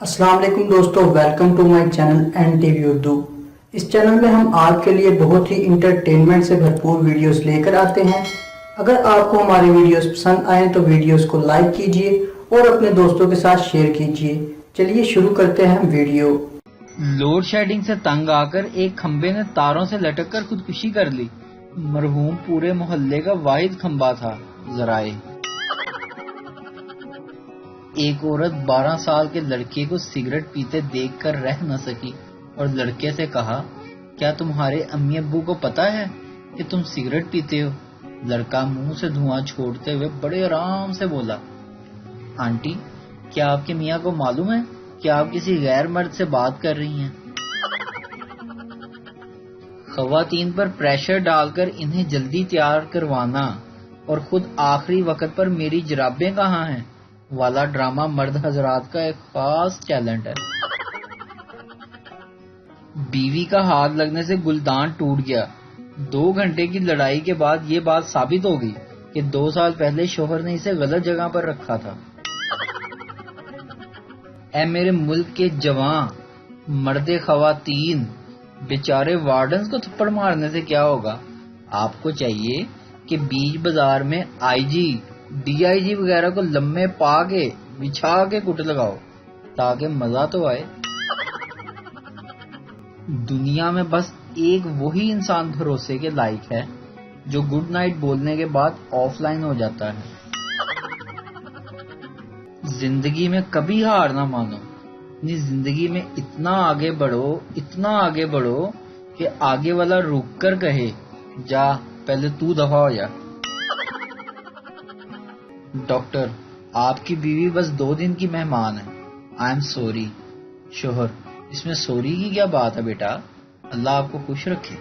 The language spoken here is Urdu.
السلام علیکم دوستو، welcome to my channel N T V Urdu. اس چینل میں ہم آپ کے لیے بہت ہی انٹرٹینمنٹ سے بھرپور ویڈیوز لے کر آتے ہیں۔ اگر آپ کو ہماری ویڈیوز پسند آئیں تو ویڈیوز کو لائک کیجئے اور اپنے دوستوں کے ساتھ شیئر کیجئے۔ چلیے شروع کرتے ہیں ویڈیو۔ لوڈ شیڈنگ سے تنگ آ کر ایک کھمبے نے تاروں سے لٹک کر خودکشی کر لی۔ مرحوم پورے محلے کا واحد کھمبا تھا۔ ذرائع: ایک عورت 12 سال کے لڑکے کو سگریٹ پیتے دیکھ کر رہ نہ سکی اور لڑکے سے کہا، کیا تمہارے امی ابو کو پتا ہے کہ تم سگریٹ پیتے ہو؟ لڑکا منہ سے دھواں چھوڑتے ہوئے بڑے آرام سے بولا، آنٹی، کیا آپ کے میاں کو معلوم ہے کہ آپ کسی غیر مرد سے بات کر رہی ہیں؟ خواتین پر پریشر ڈال کر انہیں جلدی تیار کروانا اور خود آخری وقت پر میری جرابیں کہاں ہیں والا ڈرامہ مرد حضرات کا ایک خاص ٹیلنٹ ہے۔ بیوی کا ہاتھ لگنے سے گلدان ٹوٹ گیا۔ 2 گھنٹے کی لڑائی کے بعد یہ بات ثابت ہو گئی کہ 2 سال پہلے شوہر نے اسے غلط جگہ پر رکھا تھا۔ اے میرے ملک کے جوان، مرد خواتین، بیچارے وارڈنز کو تھپڑ مارنے سے کیا ہوگا؟ آپ کو چاہیے کہ بیچ بازار میں آئی جی، ڈی آئی جی وغیرہ کو لمحے پا کے بچھا کے کٹ لگاؤ تاکہ مزہ تو آئے۔ دنیا میں بس ایک وہی انسان بھروسے کے لائق ہے جو گڈ نائٹ بولنے کے بعد آف لائن ہو جاتا ہے۔ زندگی میں کبھی ہار نہ مانو۔ اپنی زندگی میں اتنا آگے بڑھو کہ آگے والا رک کر کہے، جا پہلے تو دفع ہو جا۔ ڈاکٹر، آپ کی بیوی بس 2 دن کی مہمان ہے۔ I am sorry. شوہر، اس میں سوری کی کیا بات ہے بیٹا؟ اللہ آپ کو خوش رکھے۔